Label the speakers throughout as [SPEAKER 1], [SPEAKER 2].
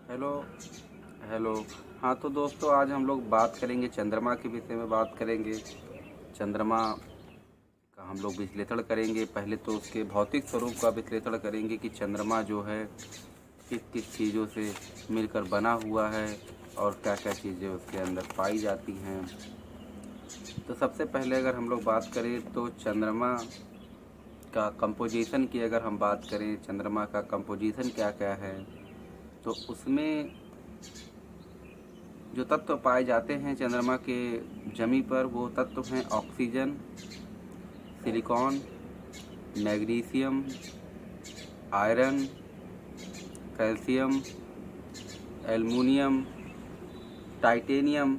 [SPEAKER 1] Hello hello. हाँ तो दोस्तों, आज हम लोग बात करेंगे चंद्रमा के विषय में बात करेंगे। चंद्रमा का हम लोग विश्लेषण करेंगे। पहले तो उसके भौतिक स्वरूप का विश्लेषण करेंगे कि चंद्रमा जो है किस किस चीज़ों से मिलकर बना हुआ है और क्या क्या चीज़ें उसके अंदर पाई जाती हैं। तो सबसे पहले अगर हम लोग बात करें तो चंद्रमा का कंपोजिशन की अगर हम बात करें, चंद्रमा का कंपोजिशन क्या क्या है, तो उसमें जो तत्व पाए जाते हैं चंद्रमा के जमी पर, वो तत्व हैं oxygen, silicon, magnesium, iron, calcium, aluminium, titanium,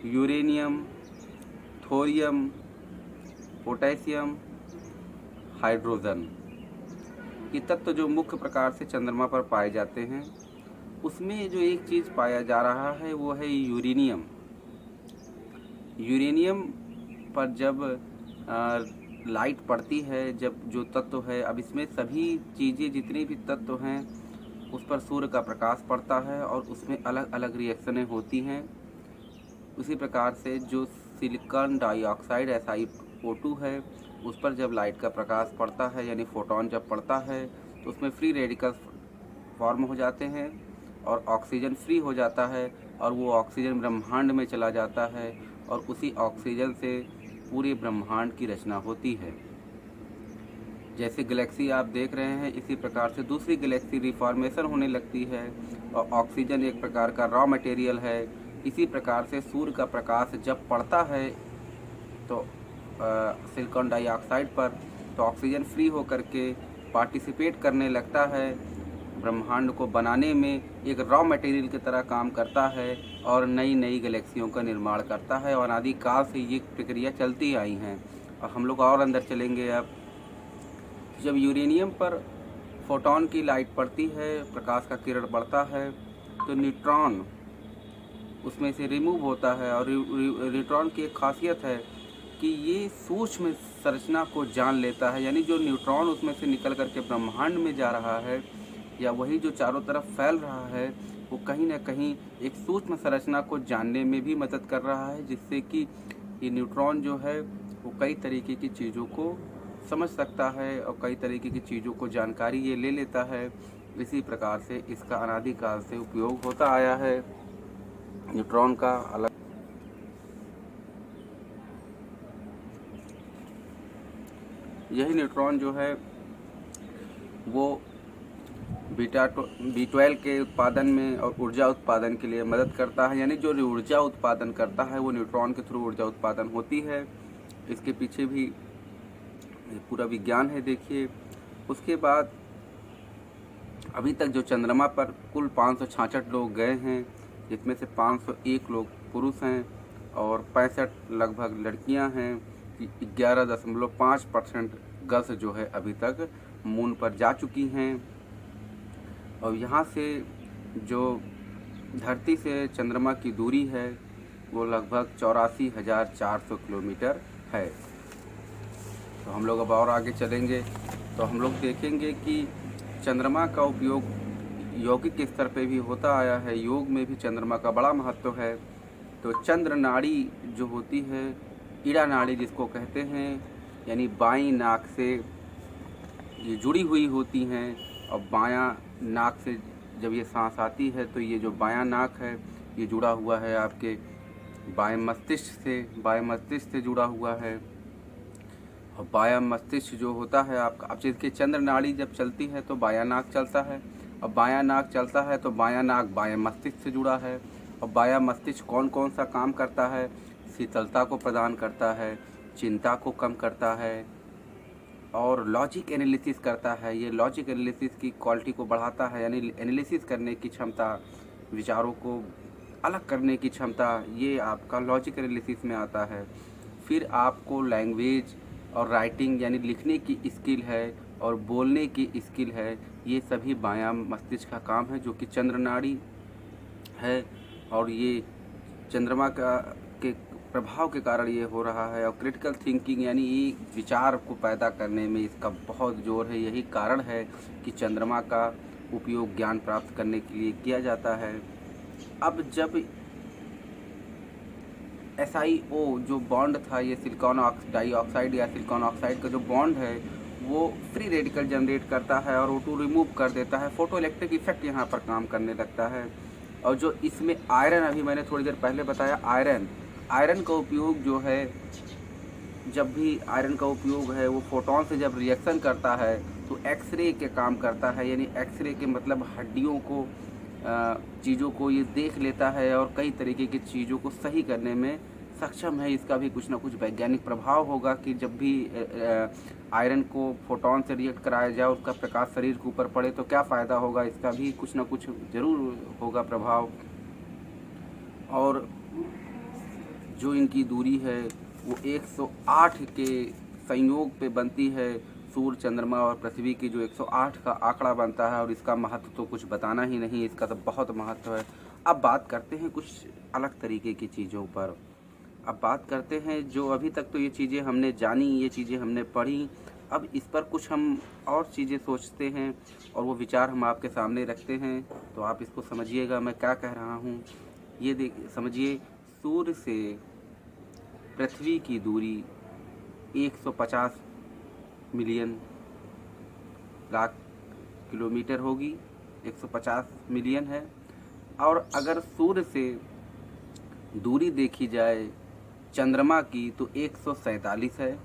[SPEAKER 1] uranium, thorium, potassium, hydrogen. ये तत्व जो मुख्य प्रकार से चंद्रमा पर पाए जाते हैं, उसमें जो एक चीज़ पाया जा रहा है वो है यूरेनियम। यूरेनियम पर जब लाइट पड़ती है, जब जो तत्व है, अब इसमें सभी चीज़ें जितने भी तत्व हैं उस पर सूर्य का प्रकाश पड़ता है और उसमें अलग अलग रिएक्शनें होती हैं। उसी प्रकार से जो सिलिकॉन डाइऑक्साइड SiO2 है, उस पर जब लाइट का प्रकाश पड़ता है यानी फोटोन जब पड़ता है तो उसमें फ्री रेडिकल्स फॉर्म हो जाते हैं और ऑक्सीजन फ्री हो जाता है और वो ऑक्सीजन ब्रह्मांड में चला जाता है और उसी ऑक्सीजन से पूरे ब्रह्मांड की रचना होती है। जैसे गैलेक्सी आप देख रहे हैं, इसी प्रकार से दूसरी गैलेक्सी रिफॉर्मेशन होने लगती है और ऑक्सीजन एक प्रकार का रॉ मटेरियल है। इसी प्रकार से सूर्य का प्रकाश जब पड़ता है तो सिलिकॉन डाइऑक्साइड पर, तो ऑक्सीजन फ्री होकर के पार्टिसिपेट करने लगता है, ब्रह्मांड को बनाने में एक रॉ मटेरियल की तरह काम करता है और नई नई गैलेक्सियों का निर्माण करता है। और अनादि काल से ये प्रक्रिया चलती आई हैं। और हम लोग और अंदर चलेंगे। अब जब यूरेनियम पर फोटोन की लाइट पड़ती है, प्रकाश का किरण पड़ता है, तो न्यूट्रॉन उसमें से रिमूव होता है। और न्यूट्रॉन की एक खासियत है कि ये सूक्ष्म संरचना को जान लेता है, यानी जो न्यूट्रॉन उसमें से निकल करके ब्रह्मांड में जा रहा है या वही जो चारों तरफ फैल रहा है, वो कहीं ना कहीं एक सूक्ष्म संरचना को जानने में भी मदद कर रहा है, जिससे कि ये न्यूट्रॉन जो है वो कई तरीके की चीज़ों को समझ सकता है और कई तरीके की चीज़ों को जानकारी ये ले लेता है। इसी प्रकार से इसका अनादिकाल से उपयोग होता आया है न्यूट्रॉन का। अलग यही न्यूट्रॉन जो है वो B12 के उत्पादन में और ऊर्जा उत्पादन के लिए मदद करता है, यानी जो ऊर्जा उत्पादन करता है वो न्यूट्रॉन के थ्रू ऊर्जा उत्पादन होती है। इसके पीछे भी पूरा विज्ञान है। देखिए, उसके बाद अभी तक जो चंद्रमा पर कुल 566 लोग गए हैं, जिसमें से 501 लोग पुरुष हैं और 65 लगभग लड़कियां हैं। 11.5% गर्ल्स जो है अभी तक मून पर जा चुकी हैं। और यहाँ से जो धरती से चंद्रमा की दूरी है वो लगभग 84,400 किलोमीटर है। तो हम लोग अब और आगे चलेंगे तो हम लोग देखेंगे कि चंद्रमा का उपयोग यौगिक स्तर पे भी होता आया है। योग में भी चंद्रमा का बड़ा महत्व है। तो चंद्र नाड़ी जो होती है, ईड़ा नाड़ी जिसको कहते हैं, यानी बाईं नाक से ये जुड़ी हुई होती हैं और बायां नाक से जब ये सांस आती है तो ये जो बायां नाक है ये जुड़ा हुआ है आपके बाएं मस्तिष्क से जुड़ा हुआ है। और बायां मस्तिष्क जो होता है आपका, अब जिसकी चंद्र नाड़ी जब चलती है तो बायां नाक चलता है और बायां नाक चलता है तो बायां नाक बाएं मस्तिष्क से जुड़ा है। और बायां मस्तिष्क कौन कौन सा काम करता है? शीतलता को प्रदान करता है, चिंता को कम करता है और लॉजिक एनालिसिस करता है। ये लॉजिक एनालिसिस की क्वालिटी को बढ़ाता है, यानी एनालिसिस करने की क्षमता, विचारों को अलग करने की क्षमता, ये आपका लॉजिक एनालिसिस में आता है। फिर आपको लैंग्वेज और राइटिंग यानी लिखने की स्किल है और बोलने की स्किल है। ये सभी बायां मस्तिष्क का काम है, जो कि चंद्र नाड़ी है। और ये चंद्रमा के प्रभाव के कारण ये हो रहा है। और क्रिटिकल थिंकिंग यानी ये विचार को पैदा करने में इसका बहुत जोर है। यही कारण है कि चंद्रमा का उपयोग ज्ञान प्राप्त करने के लिए किया जाता है। अब जब SiO जो बॉन्ड था, ये सिलिकॉन डाइऑक्साइड या सिलिकॉन ऑक्साइड का जो बॉन्ड है वो फ्री रेडिकल जनरेट करता है और O2 रिमूव कर देता है। फोटो इलेक्ट्रिक इफेक्ट यहाँ पर काम करने लगता है। और जो इसमें आयरन, अभी मैंने थोड़ी देर पहले बताया, आयरन का उपयोग जो है, जब भी आयरन का उपयोग है वो फोटोन से जब रिएक्शन करता है तो एक्सरे के काम करता है। यानी एक्सरे के मतलब हड्डियों को, चीज़ों को ये देख लेता है और कई तरीके की चीज़ों को सही करने में सक्षम है। इसका भी कुछ ना कुछ वैज्ञानिक प्रभाव होगा कि जब भी आयरन को फोटोन से रिएक्ट कराया जाए, उसका प्रकाश शरीर के ऊपर पड़े तो क्या फ़ायदा होगा, इसका भी कुछ ना कुछ ज़रूर होगा प्रभाव। और जो इनकी दूरी है वो 108 के संयोग पे बनती है। सूर्य, चंद्रमा और पृथ्वी की जो 108 का आंकड़ा बनता है, और इसका महत्व तो कुछ बताना ही नहीं, इसका तो बहुत महत्व है। अब बात करते हैं कुछ अलग तरीके की चीज़ों पर। अब बात करते हैं जो अभी तक तो ये चीज़ें हमने जानी, ये चीज़ें हमने पढ़ी, अब इस पर कुछ हम और चीज़ें सोचते हैं और वो विचार हम आपके सामने रखते हैं। तो आप इसको समझिएगा मैं क्या कह रहा हूँ। ये समझिए, सूर्य से पृथ्वी की दूरी 150 मिलियन लाख किलोमीटर होगी, 150 मिलियन है। और अगर सूर्य से दूरी देखी जाए चंद्रमा की तो 147 है।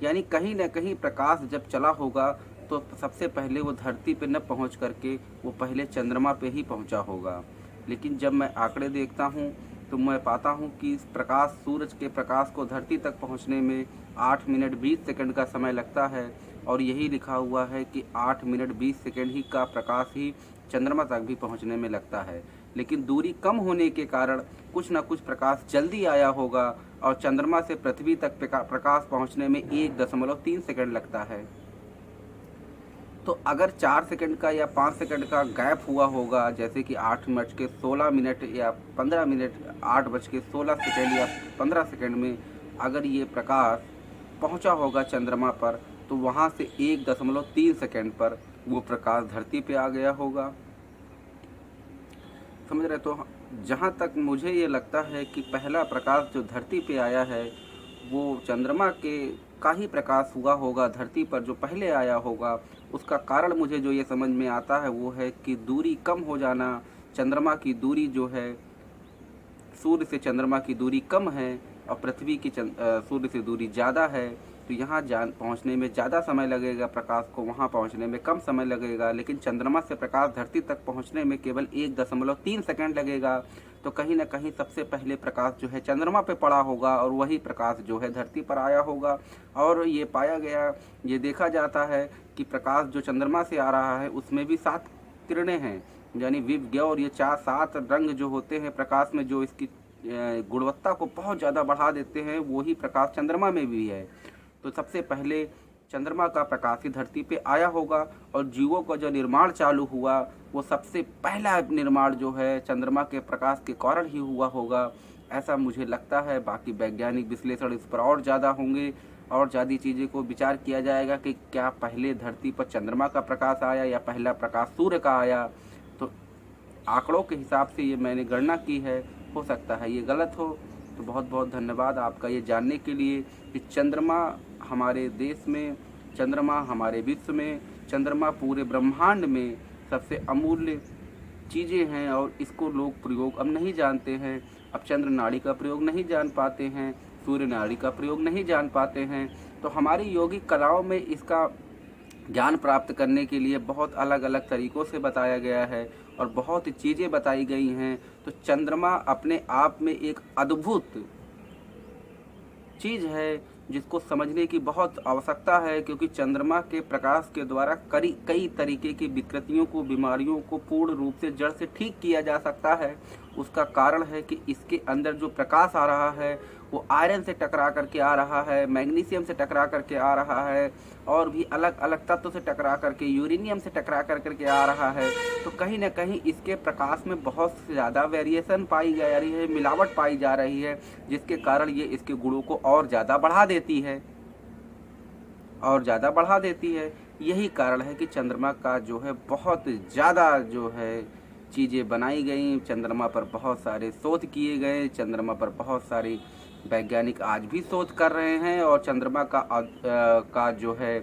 [SPEAKER 1] यानी कहीं न कहीं प्रकाश जब चला होगा तो सबसे पहले वो धरती पे न पहुंच करके वो पहले चंद्रमा पे ही पहुंचा होगा। लेकिन जब मैं आंकड़े देखता हूं तो मैं पाता हूं कि इस प्रकाश, सूरज के प्रकाश को धरती तक पहुंचने में 8 मिनट 20 सेकंड का समय लगता है। और यही लिखा हुआ है कि 8 मिनट 20 सेकंड ही का प्रकाश ही चंद्रमा तक भी पहुंचने में लगता है। लेकिन दूरी कम होने के कारण कुछ न कुछ प्रकाश जल्दी आया होगा और चंद्रमा से पृथ्वी तक प्रकाश पहुंचने में 1.3 सेकंड लगता है। तो अगर 4 सेकंड का या 5 सेकंड का गैप हुआ होगा, जैसे कि 8:16 या 15 मिनट, 8:16 या 15 सेकंड में अगर ये प्रकाश पहुंचा होगा चंद्रमा पर, तो वहां से 1.3 सेकंड पर वो प्रकाश धरती पे आ गया होगा। समझ रहे? तो जहाँ तक मुझे ये लगता है कि पहला प्रकाश जो धरती पे आया है वो चंद्रमा के का ही प्रकाश हुआ होगा धरती पर, जो पहले आया होगा। उसका कारण मुझे जो ये समझ में आता है वो है कि दूरी कम हो जाना। चंद्रमा की दूरी जो है, सूर्य से चंद्रमा की दूरी कम है और पृथ्वी की सूर्य से दूरी ज़्यादा है, तो यहाँ पहुँचने में ज़्यादा समय लगेगा प्रकाश को, वहाँ पहुँचने में कम समय लगेगा। लेकिन चंद्रमा से प्रकाश धरती तक पहुँचने में केवल 1.3 सेकंड लगेगा। तो कहीं ना कहीं सबसे पहले प्रकाश जो है चंद्रमा पे पड़ा होगा और वही प्रकाश जो है धरती पर आया होगा। और ये पाया गया, ये देखा जाता है कि प्रकाश जो चंद्रमा से आ रहा है उसमें भी 7 किरणें हैं, यानी विव और ये 7 रंग जो होते हैं प्रकाश में, जो इसकी गुणवत्ता को बहुत ज़्यादा बढ़ा देते हैं, वही प्रकाश चंद्रमा में भी है। तो सबसे पहले चंद्रमा का प्रकाश ही धरती पे आया होगा और जीवों का जो निर्माण चालू हुआ वो सबसे पहला निर्माण जो है चंद्रमा के प्रकाश के कारण ही हुआ होगा, ऐसा मुझे लगता है। बाकी वैज्ञानिक विश्लेषण इस पर और ज़्यादा होंगे और ज़्यादा चीज़ें को विचार किया जाएगा कि क्या पहले धरती पर चंद्रमा का प्रकाश आया या पहला प्रकाश सूर्य का आया। तो आंकड़ों के हिसाब से ये मैंने गणना की है, हो सकता है ये गलत हो। तो बहुत बहुत धन्यवाद आपका ये जानने के लिए कि चंद्रमा हमारे देश में, चंद्रमा हमारे विश्व में, चंद्रमा पूरे ब्रह्मांड में सबसे अमूल्य चीज़ें हैं और इसको लोग प्रयोग अब नहीं जानते हैं। अब चंद्र नाड़ी का प्रयोग नहीं जान पाते हैं, सूर्य नाड़ी का प्रयोग नहीं जान पाते हैं। तो हमारी योगिक कलाओं में इसका ज्ञान प्राप्त करने के लिए बहुत अलग अलग तरीक़ों से बताया गया है और बहुत चीज़ें बताई गई हैं। तो चंद्रमा अपने आप में एक अद्भुत चीज़ है जिसको समझने की बहुत आवश्यकता है, क्योंकि चंद्रमा के प्रकाश के द्वारा कई तरीके की विकृतियों को, बीमारियों को पूर्ण रूप से जड़ से ठीक किया जा सकता है। उसका कारण है कि इसके अंदर जो प्रकाश आ रहा है वो आयरन से टकरा करके आ रहा है, मैग्नीशियम से टकरा करके आ रहा है और भी अलग अलग तत्व से टकरा करके, यूरेनियम से टकरा करके आ रहा है। तो कहीं ना कहीं इसके प्रकाश में बहुत ज़्यादा वेरिएशन पाई जा रही है, मिलावट पाई जा रही है, जिसके कारण ये इसके गुणों को और ज़्यादा बढ़ा देती है। यही कारण है कि चंद्रमा का जो है बहुत ज़्यादा जो है चीज़ें बनाई गई, चंद्रमा पर बहुत सारे शोध किए गए, चंद्रमा पर बहुत सारी वैज्ञानिक आज भी शोध कर रहे हैं। और चंद्रमा का जो है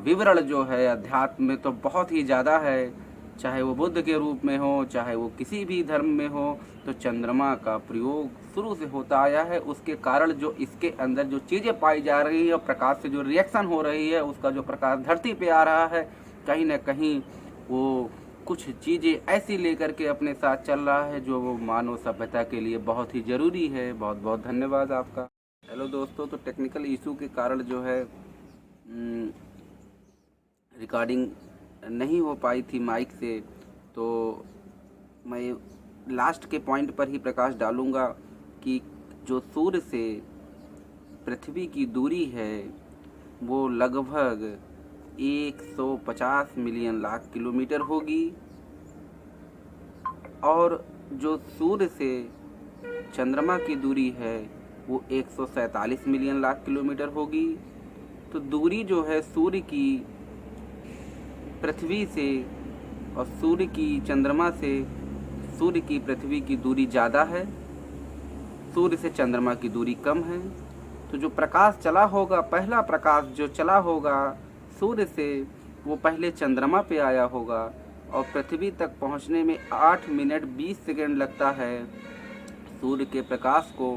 [SPEAKER 1] विवरण जो है अध्यात्म में तो बहुत ही ज़्यादा है, चाहे वो बुद्ध के रूप में हो, चाहे वो किसी भी धर्म में हो, तो चंद्रमा का प्रयोग शुरू से होता आया है। उसके कारण जो इसके अंदर जो चीज़ें पाई जा रही है और प्रकाश से जो रिएक्शन हो रही है, उसका जो प्रकाश धरती पे आ रहा है, कहीं ना कहीं वो कुछ चीज़ें ऐसी लेकर के अपने साथ चल रहा है जो वो मानव सभ्यता के लिए बहुत ही ज़रूरी है। बहुत बहुत धन्यवाद आपका। हेलो दोस्तों, तो टेक्निकल इशू के कारण जो है रिकॉर्डिंग नहीं हो पाई थी माइक से, तो मैं लास्ट के पॉइंट पर ही प्रकाश डालूंगा कि जो सूर्य से पृथ्वी की दूरी है वो लगभग 150 मिलियन लाख किलोमीटर होगी, और जो सूर्य से चंद्रमा की दूरी है वो 147 मिलियन लाख किलोमीटर होगी। तो दूरी जो है सूर्य की पृथ्वी से और सूर्य की चंद्रमा से, सूर्य की पृथ्वी की दूरी ज़्यादा है, सूर्य से चंद्रमा की दूरी कम है। तो जो प्रकाश चला होगा, पहला प्रकाश जो चला होगा सूर्य से, वो पहले चंद्रमा पे आया होगा और पृथ्वी तक पहुंचने में 8 मिनट 20 सेकंड लगता है सूर्य के प्रकाश को,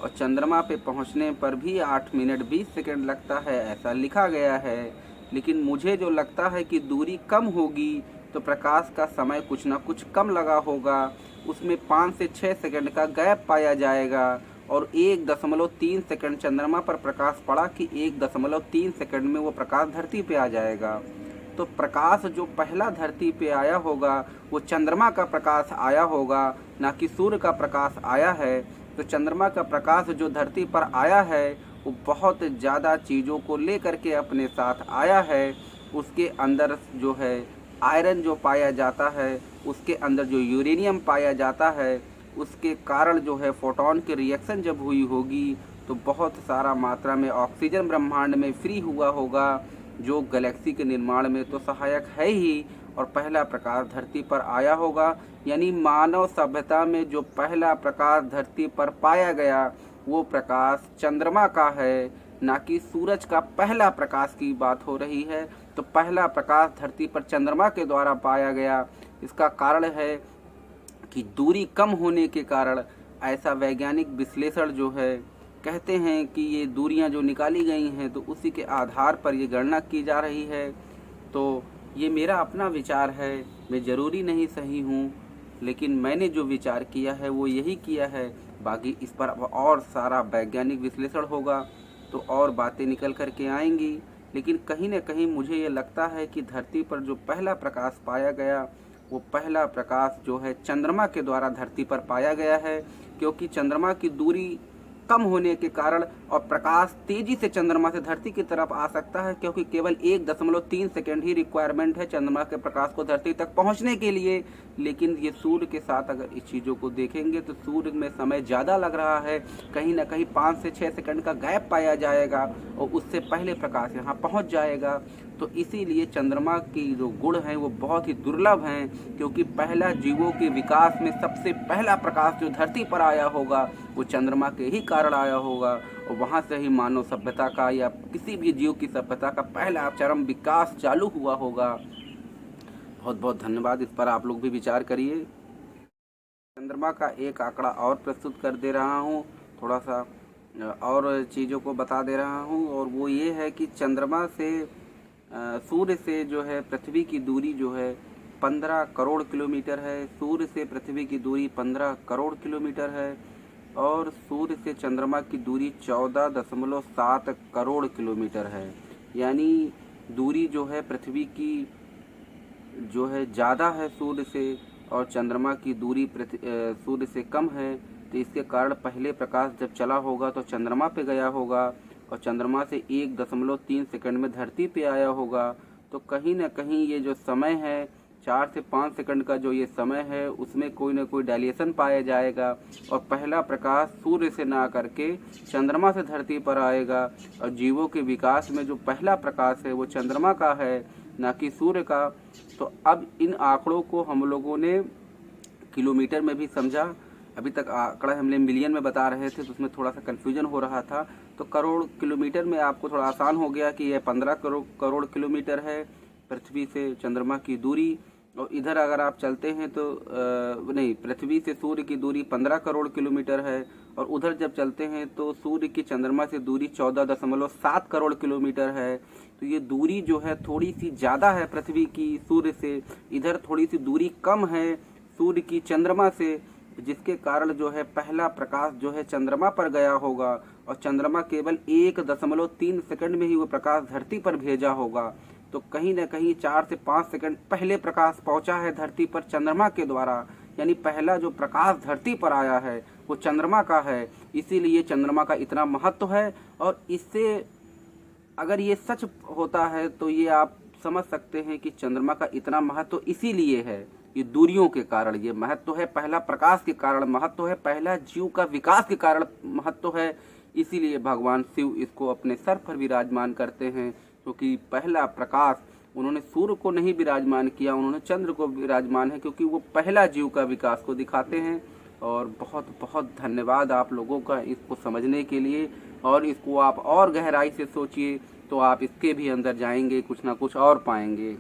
[SPEAKER 1] और चंद्रमा पे पहुंचने पर भी 8 मिनट 20 सेकंड लगता है, ऐसा लिखा गया है। लेकिन मुझे जो लगता है कि दूरी कम होगी तो प्रकाश का समय कुछ ना कुछ कम लगा होगा, उसमें 5 से 6 सेकंड का गैप पाया जाएगा, और 1.3 सेकंड चंद्रमा पर प्रकाश पड़ा कि 1.3 सेकंड में वो प्रकाश धरती पे आ जाएगा। तो प्रकाश जो पहला धरती पे आया होगा वो चंद्रमा का प्रकाश आया होगा, ना कि सूर्य का प्रकाश आया है। तो चंद्रमा का प्रकाश जो धरती पर आया है वो बहुत ज़्यादा चीज़ों को लेकर के अपने साथ आया है। उसके अंदर जो है आयरन जो पाया जाता है, उसके अंदर जो यूरेनियम पाया जाता है, उसके कारण जो है फोटोन की रिएक्शन जब हुई होगी तो बहुत सारा मात्रा में ऑक्सीजन ब्रह्मांड में फ्री हुआ होगा, जो गैलेक्सी के निर्माण में तो सहायक है ही, और पहला प्रकाश धरती पर आया होगा। यानी मानव सभ्यता में जो पहला प्रकाश धरती पर पाया गया वो प्रकाश चंद्रमा का है, ना कि सूरज का पहला प्रकाश की बात हो रही है। तो पहला प्रकाश धरती पर चंद्रमा के द्वारा पाया गया। इसका कारण है कि दूरी कम होने के कारण, ऐसा वैज्ञानिक विश्लेषण जो है कहते हैं कि ये दूरियां जो निकाली गई हैं तो उसी के आधार पर ये गणना की जा रही है। तो ये मेरा अपना विचार है, मैं ज़रूरी नहीं सही हूँ, लेकिन मैंने जो विचार किया है वो यही किया है। बाकी इस पर और सारा वैज्ञानिक विश्लेषण होगा तो और बातें निकल कर के आएंगी। लेकिन कहीं न कहीं मुझे ये लगता है कि धरती पर जो पहला प्रकाश पाया गया वो पहला प्रकाश जो है चंद्रमा के द्वारा धरती पर पाया गया है, क्योंकि चंद्रमा की दूरी कम होने के कारण और प्रकाश तेजी से चंद्रमा से धरती की तरफ आ सकता है, क्योंकि केवल 1.3 सेकंड ही रिक्वायरमेंट है चंद्रमा के प्रकाश को धरती तक पहुंचने के लिए। लेकिन ये सूर्य के साथ अगर इस चीज़ों को देखेंगे तो सूर्य में समय ज़्यादा लग रहा है, कहीं ना कहीं 5 से 6 सेकंड का गैप पाया जाएगा और उससे पहले प्रकाश यहाँ पहुँच जाएगा। तो इसीलिए चंद्रमा की जो गुण हैं वो बहुत ही दुर्लभ हैं, क्योंकि पहला जीवों के विकास में सबसे पहला प्रकाश जो धरती पर आया होगा वो चंद्रमा के ही कारण आया होगा, और वहाँ से ही मानव सभ्यता का या किसी भी जीव की सभ्यता का पहला चरम विकास चालू हुआ होगा। बहुत बहुत धन्यवाद। इस पर आप लोग भी विचार करिए। चंद्रमा का एक आंकड़ा और प्रस्तुत कर दे रहा हूँ, थोड़ा सा और चीज़ों को बता दे रहा हूँ, और वो ये है कि चंद्रमा से सूर्य से जो है पृथ्वी की दूरी जो है 15 करोड़ किलोमीटर है। सूर्य से पृथ्वी की दूरी 15 करोड़ किलोमीटर है, और सूर्य से चंद्रमा की दूरी 14.7 करोड़ किलोमीटर है। यानी दूरी जो है पृथ्वी की जो है ज़्यादा है सूर्य से, और चंद्रमा की दूरी सूर्य से कम है। तो इसके कारण पहले प्रकाश जब चला होगा तो चंद्रमा पे गया होगा, और चंद्रमा से 1.3 सेकंड में धरती पे आया होगा। तो कहीं ना कहीं ये जो समय है 4 से 5 सेकंड का जो ये समय है उसमें कोई ना कोई डायलेशन पाया जाएगा और पहला प्रकाश सूर्य से ना करके चंद्रमा से धरती पर आएगा। और जीवों के विकास में जो पहला प्रकाश है वो चंद्रमा का है, ना कि सूर्य का। तो अब इन आंकड़ों को हम लोगों ने किलोमीटर में भी समझा। अभी तक आंकड़ा हमने मिलियन में बता रहे थे तो उसमें थोड़ा सा कन्फ्यूजन हो रहा था। तो करोड़ किलोमीटर में आपको थोड़ा आसान हो गया कि यह 15 करोड़ किलोमीटर है पृथ्वी से चंद्रमा की दूरी। और इधर अगर आप चलते हैं तो नहीं, पृथ्वी से सूर्य की दूरी 15 करोड़ किलोमीटर है। और उधर जब चलते हैं तो सूर्य की चंद्रमा से दूरी 14.7 करोड़ किलोमीटर है। तो ये दूरी जो है थोड़ी सी ज़्यादा है पृथ्वी की सूर्य से, इधर थोड़ी सी दूरी कम है सूर्य की चंद्रमा से, जिसके कारण जो है पहला प्रकाश जो है चंद्रमा पर गया होगा और चंद्रमा केवल 1.3 सेकंड में ही वो प्रकाश धरती पर भेजा होगा। तो कहीं न कहीं 4 से 5 सेकंड पहले प्रकाश पहुंचा है धरती पर चंद्रमा के द्वारा, यानी पहला जो प्रकाश धरती पर आया है वो चंद्रमा का है। इसीलिए चंद्रमा का इतना महत्व है। और इससे अगर ये सच होता है तो ये आप समझ सकते हैं कि चंद्रमा का इतना महत्व इसीलिए है, ये दूरियों के कारण ये महत्व है, पहला प्रकाश के कारण महत्व है, पहला जीव का विकास के कारण महत्व है। इसीलिए भगवान शिव इसको अपने सर पर विराजमान करते हैं, क्योंकि पहला प्रकाश उन्होंने सूर्य को नहीं विराजमान किया, उन्होंने चंद्र को विराजमान है, क्योंकि वो पहला जीव का विकास को दिखाते हैं। और बहुत बहुत धन्यवाद आप लोगों का इसको समझने के लिए। और इसको आप और गहराई से सोचिए तो आप इसके भी अंदर जाएंगे, कुछ ना कुछ और पाएंगे।